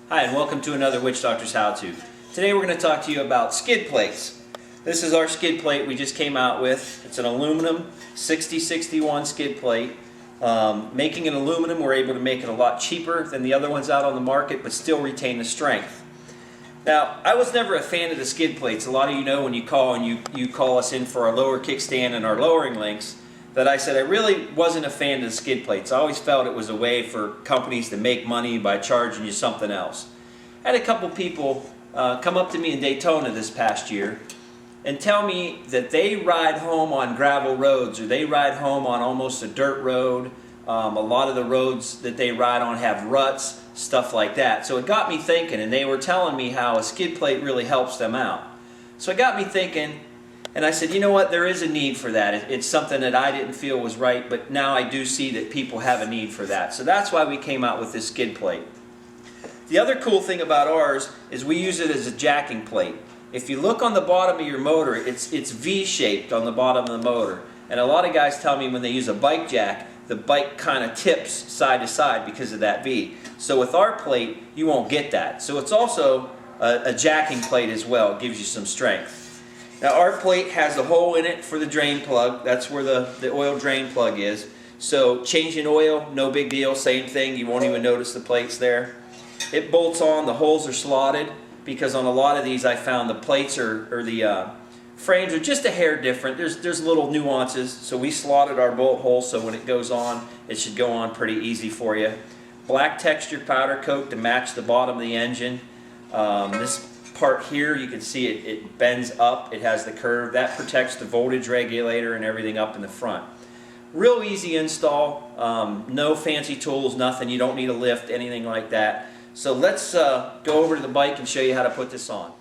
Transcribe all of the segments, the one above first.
Hi, and welcome to another Witch Doctors How-To. Today we're going to talk to you about skid plates. This is our skid plate we just came out with. It's an aluminum 6061 skid plate. Making an aluminum, we're able to make it a lot cheaper than the other ones out on the market, but still retain the strength. Now, I was never a fan of the skid plates. A lot of you know when you call and you call us in for our lower kickstand and our lowering links, that I said I really wasn't a fan of the skid plates. I always felt it was a way for companies to make money by charging you something else. I had a couple people come up to me in Daytona this past year and tell me that they ride home on gravel roads, or they ride home on almost a dirt road. A lot of the roads that they ride on have ruts, stuff like that. So it got me thinking, and they were telling me how a skid plate really helps them out. So it got me thinking, and I said, you know what, there is a need for that. It's something that I didn't feel was right, but now I do see that people have a need for that. So that's why we came out with this skid plate. The other cool thing about ours is we use it as a jacking plate. If you look on the bottom of your motor, it's V-shaped on the bottom of the motor. And a lot of guys tell me when they use a bike jack, the bike kind of tips side to side because of that V. So with our plate, you won't get that. So it's also a jacking plate as well. It gives you some strength. Now our plate has a hole in it for the drain plug. That's where the oil drain plug is. So changing oil, no big deal, same thing. You won't even notice the plates there. It bolts on, the holes are slotted, because on a lot of these I found the plates or the frames are just a hair different. There's little nuances, so we slotted our bolt hole so when it goes on, it should go on pretty easy for you. Black texture powder coat to match the bottom of the engine. This part here, you can see it bends up, it has the curve. That protects the voltage regulator and everything up in the front. Real easy install, no fancy tools, nothing. You don't need a lift, anything like that. So let's go over to the bike and show you how to put this on.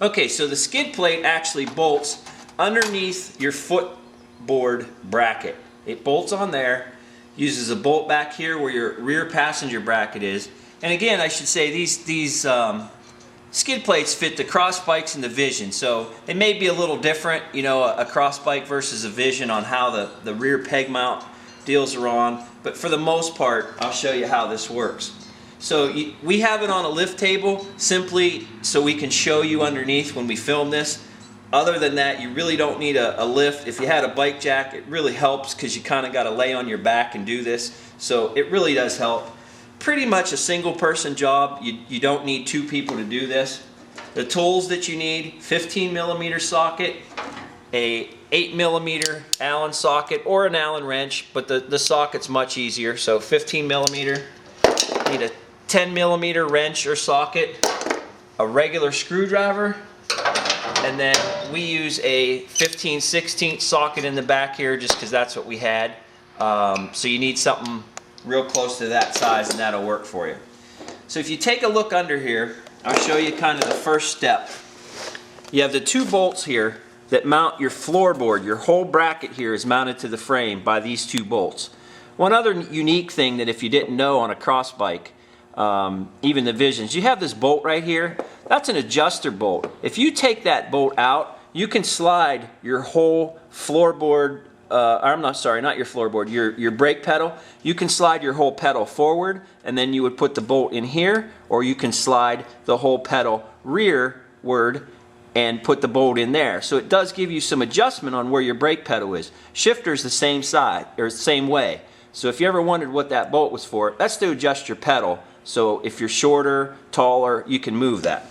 Okay, so the skid plate actually bolts underneath your footboard bracket. It bolts on there, uses a bolt back here where your rear passenger bracket is. And again, I should say these skid plates fit the cross bikes and the Vision, so they may be a little different, you know, a cross bike versus a Vision on how the rear peg mount deals are on, but for the most part, I'll show you how this works. So we have it on a lift table simply so we can show you underneath when we film this. Other than that, you really don't need a lift. If you had a bike jack, it really helps because you kind of got to lay on your back and do this, so it really does help. Pretty much a single person job. You don't need two people to do this. The tools that you need: 15mm socket, a 8mm Allen socket, or an Allen wrench, but the socket's much easier. So 15mm, need a 10mm wrench or socket, a regular screwdriver, and then we use a 15/16 socket in the back here just because that's what we had. So you need something real close to that size and that'll work for you. So if you take a look under here, I'll show you kind of the first step. You have the two bolts here that mount your floorboard. Your whole bracket here is mounted to the frame by these two bolts. One other unique thing that if you didn't know on a cross bike, even the Visions, you have this bolt right here. That's an adjuster bolt. If you take that bolt out, you can slide your whole floorboard, not your floorboard, your brake pedal. You can slide your whole pedal forward, and then you would put the bolt in here, or you can slide the whole pedal rearward and put the bolt in there. So it does give you some adjustment on where your brake pedal is. Shifter's the same side, or same way. So if you ever wondered what that bolt was for, that's to adjust your pedal. So if you're shorter, taller, you can move that.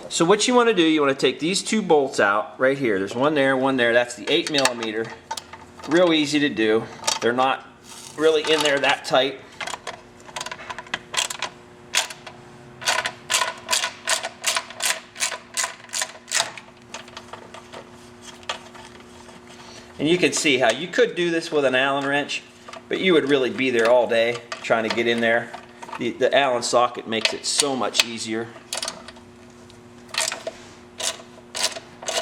So what you want to do, you want to take these two bolts out right here. There's one there, one there. That's the 8mm. Real easy to do. They're not really in there that tight. And you can see how you could do this with an Allen wrench, but you would really be there all day trying to get in there. The Allen socket makes it so much easier.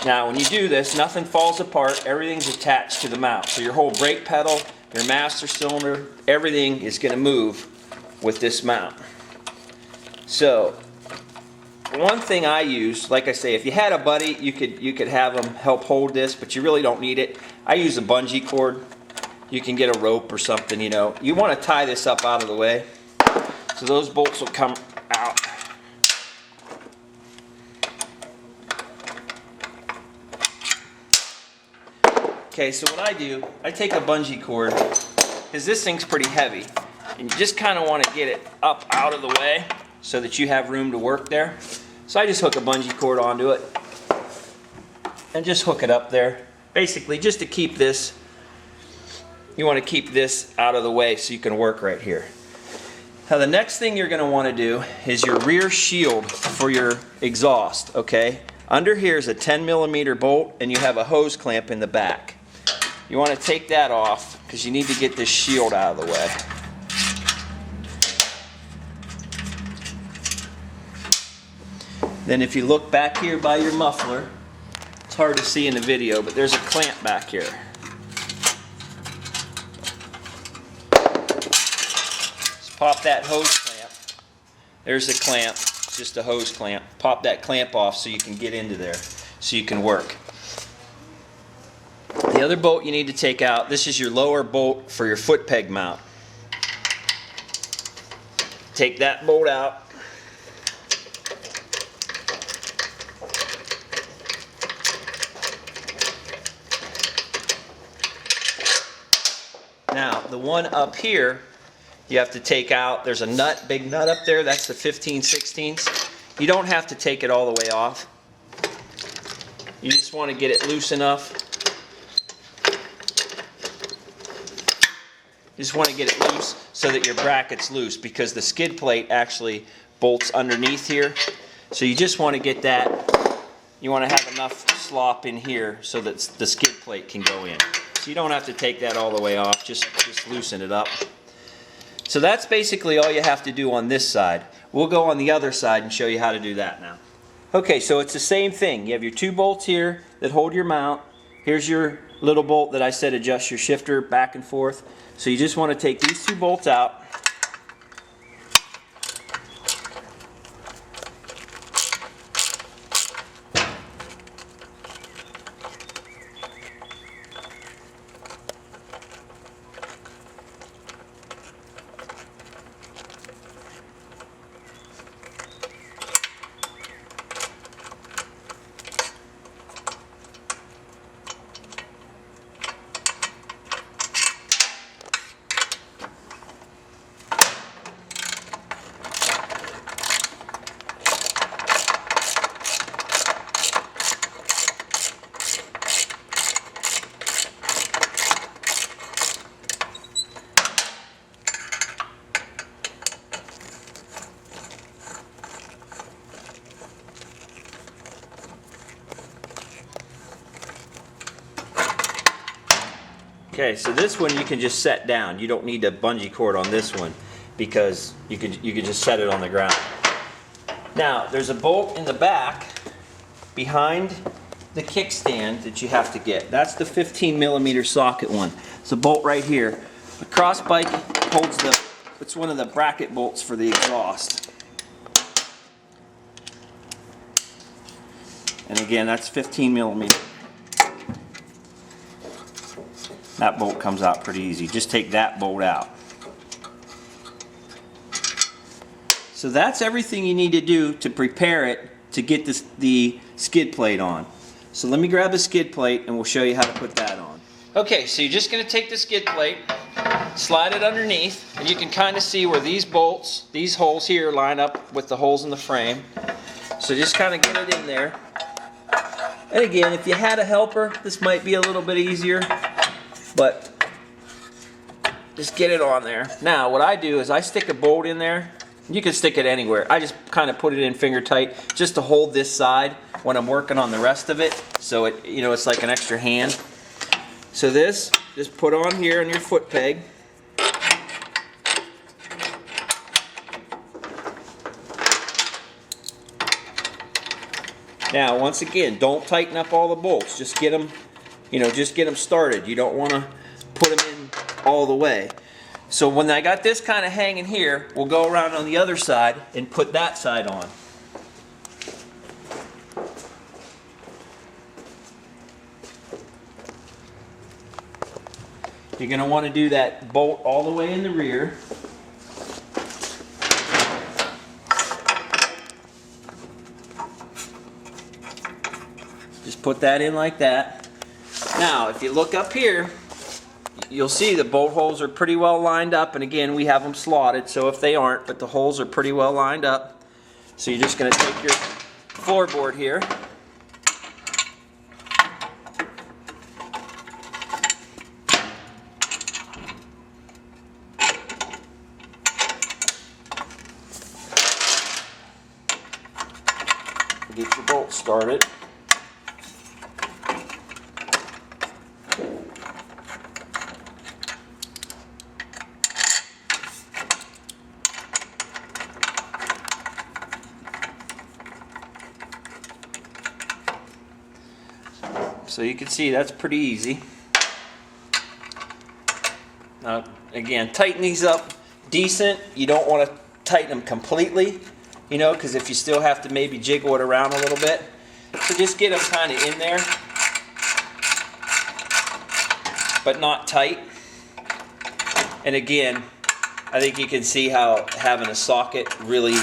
Now when you do this, nothing falls apart, everything's attached to the mount. So your whole brake pedal, your master cylinder, everything is going to move with this mount. So one thing I use, like I say, if you had a buddy, you could have them help hold this, but you really don't need it. I use a bungee cord. You can get a rope or something, you know. You want to tie this up out of the way. So those bolts will come Okay, so what I do, I take a bungee cord, because this thing's pretty heavy, and you just kind of want to get it up out of the way so that you have room to work there. So I just hook a bungee cord onto it and just hook it up there. Basically, just to keep this, you want to keep this out of the way so you can work right here. Now the next thing you're going to want to do is your rear shield for your exhaust, okay? Under here is a 10mm bolt, and you have a hose clamp in the back. You want to take that off because you need to get this shield out of the way. Then if you look back here by your muffler, it's hard to see in the video, but there's a clamp back here. Just pop that hose clamp. There's the clamp, just a hose clamp. Pop that clamp off so you can get into there, so you can work. The other bolt you need to take out, this is your lower bolt for your foot peg mount. Take that bolt out. Now, the one up here, you have to take out. There's a nut, big nut up there. That's the 15/16. You don't have to take it all the way off. You just want to get it loose enough. You just want to get it loose so that your bracket's loose, because the skid plate actually bolts underneath here. So you just want to get that. You want to have enough slop in here so that the skid plate can go in. So you don't have to take that all the way off, just loosen it up. So that's basically all you have to do on this side. We'll go on the other side and show you how to do that now. Okay, so it's the same thing. You have your two bolts here that hold your mount. Here's your little bolt that I said adjusts your shifter back and forth. So you just want to take these two bolts out. Okay, so this one you can just set down. You don't need a bungee cord on this one because you can just set it on the ground. Now, there's a bolt in the back behind the kickstand that you have to get. That's the 15mm socket one. It's a bolt right here. The cross bike holds it's one of the bracket bolts for the exhaust. And again, that's 15mm. That bolt comes out pretty easy. Just take that bolt out. So that's everything you need to do to prepare it to get the skid plate on. So let me grab a skid plate and we'll show you how to put that on. Okay, so you're just going to take the skid plate, slide it underneath, and you can kind of see where these bolts, these holes here, line up with the holes in the frame. So just kind of get it in there. And again, if you had a helper, this might be a little bit easier. But just get it on there. Now what I do is I stick a bolt in there. You can stick it anywhere. I just kind of put it in finger tight just to hold this side when I'm working on the rest of it. So it, it's like an extra hand. So this, just put on here on your foot peg. Now once again, don't tighten up all the bolts. Just get them. Just get them started. You don't want to put them in all the way. So when I got this kind of hanging here, we'll go around on the other side and put that side on. You're going to want to do that bolt all the way in the rear. Just put that in like that. Now, if you look up here, you'll see the bolt holes are pretty well lined up, and again, we have them slotted, so if they aren't, but the holes are pretty well lined up. So you're just going to take your floorboard here, get your bolt started. So you can see that's pretty easy. Now again, tighten these up decent. You don't want to tighten them completely, you know, because if you still have to maybe jiggle it around a little bit. So just get them kind of in there, but not tight. And again, I think you can see how having a socket really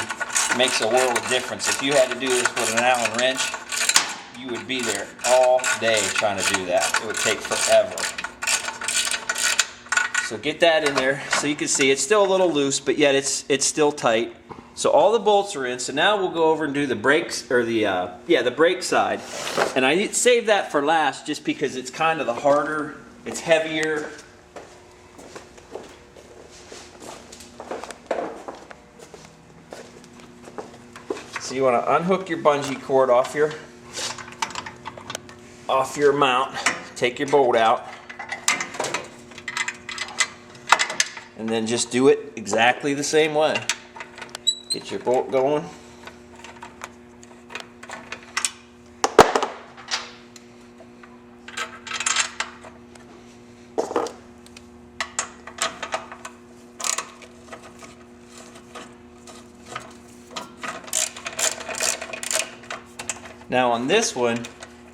makes a world of difference. If you had to do this with an Allen wrench, you would be there all day trying to do that. It would take forever. So get that in there so you can see it's still a little loose, but yet it's still tight. So all the bolts are in. So now we'll go over and do the brakes, or the brake side. And I saved that for last just because it's kind of the harder, it's heavier. So you want to unhook your bungee cord off your mount, take your bolt out, and then just do it exactly the same way. Get your bolt going. Now on this one,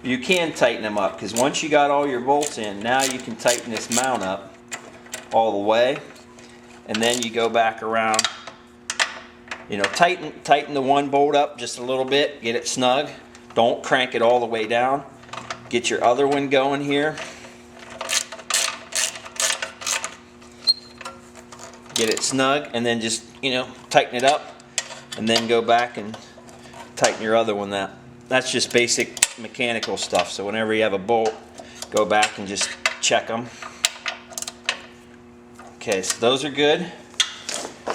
you can tighten them up, because once you got all your bolts in, now you can tighten this mount up all the way, and then you go back around, you know, tighten the one bolt up just a little bit, get it snug. Don't crank it all the way down. Get your other one going here. Get it snug, and then just, you know, tighten it up, and then go back and tighten your other one. That's just basic mechanical stuff. So whenever you have a bolt, go back and just check them. Okay, so those are good.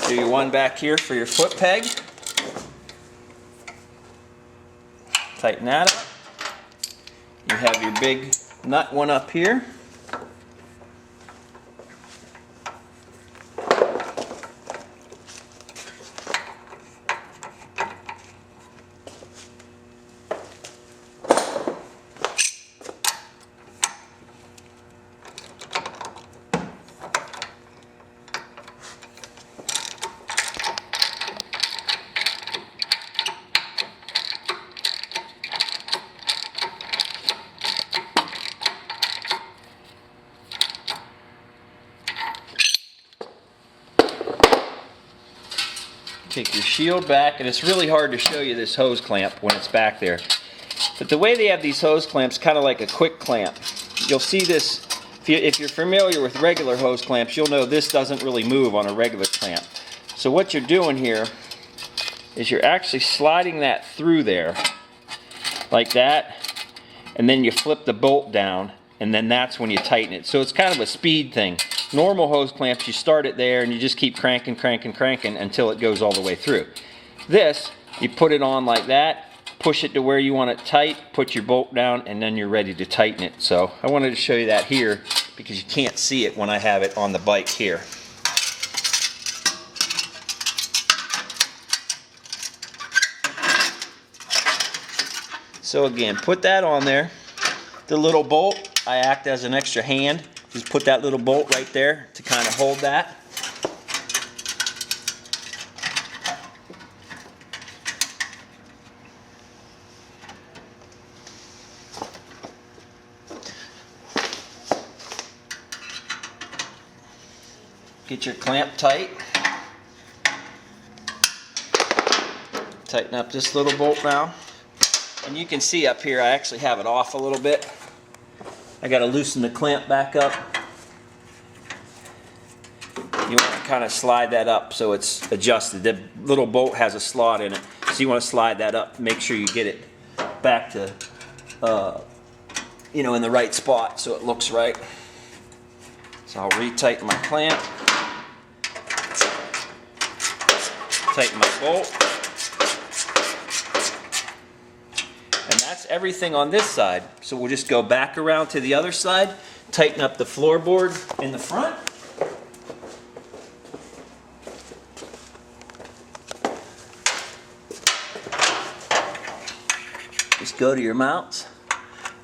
Do your one back here for your foot peg. Tighten that up. You have your big nut one up here. Take your shield back, and it's really hard to show you this hose clamp when it's back there. But the way they have these hose clamps, kind of like a quick clamp. You'll see this, if you're familiar with regular hose clamps, you'll know this doesn't really move on a regular clamp. So what you're doing here is you're actually sliding that through there, like that, and then you flip the bolt down, and then that's when you tighten it. So it's kind of a speed thing. Normal hose clamps, you start it there and you just keep cranking until it goes all the way through. This, you put it on like that, push it to where you want it tight, put your bolt down, and then you're ready to tighten it. So I wanted to show you that here because you can't see it when I have it on the bike here. So again, put that on there. The little bolt, I act as an extra hand. Just put that little bolt right there to kind of hold that. Get your clamp tight. Tighten up this little bolt now. And you can see up here I actually have it off a little bit. I got to loosen the clamp back up. You want to kind of slide that up so it's adjusted. The little bolt has a slot in it, so you want to slide that up. Make sure you get it back to, you know, in the right spot so it looks right. So I'll retighten my clamp, tighten my bolt, and that's everything on this side. So we'll just go back around to the other side, tighten up the floorboard in the front. Just go to your mounts.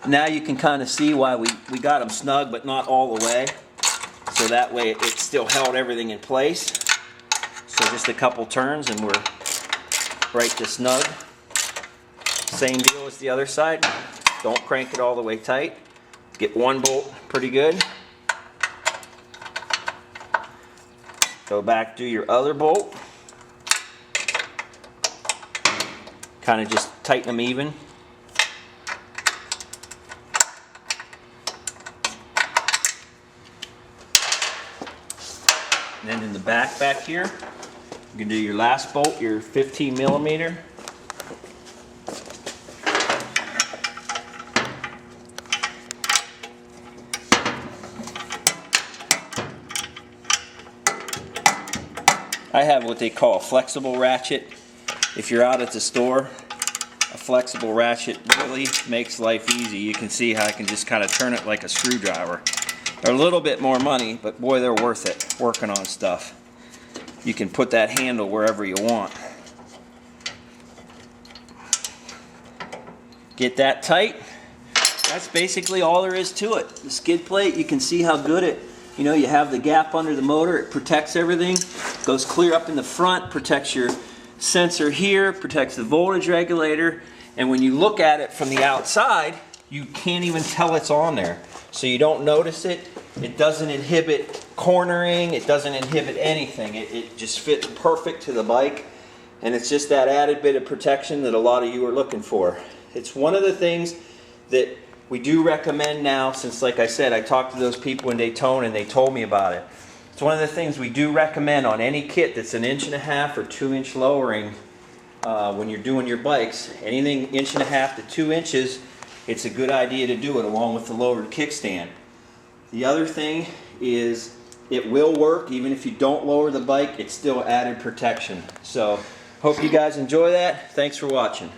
Now you can kind of see why we got them snug, but not all the way. So that way it still held everything in place. So just a couple turns and we're right to snug. Same deal as the other side. Don't crank it all the way tight. Get one bolt pretty good. Go back, do your other bolt. Kind of just tighten them even. And then in the back here, you can do your last bolt, your 15 millimeter. I have what they call a flexible ratchet. If you're out at the store, a flexible ratchet really makes life easy. You can see how I can just kind of turn it like a screwdriver. They're a little bit more money, but boy, they're worth it working on stuff. You can put that handle wherever you want. Get that tight. That's basically all there is to it. The skid plate, you can see how good it, you know, you have the gap under the motor. It protects everything. Goes clear up in the front, protects your sensor here, protects the voltage regulator. And when you look at it from the outside, you can't even tell it's on there. So you don't notice it. It doesn't inhibit cornering. It doesn't inhibit anything. It just fits perfect to the bike. And it's just that added bit of protection that a lot of you are looking for. It's one of the things that we do recommend now, since like I said, I talked to those people in Daytona and they told me about it. It's one of the things we do recommend on any kit that's 1.5 inch or 2 inch lowering when you're doing your bikes. Anything 1.5 inches to 2 inches, it's a good idea to do it along with the lowered kickstand. The other thing is it will work even if you don't lower the bike. It's still added protection. So hope you guys enjoy that. Thanks for watching.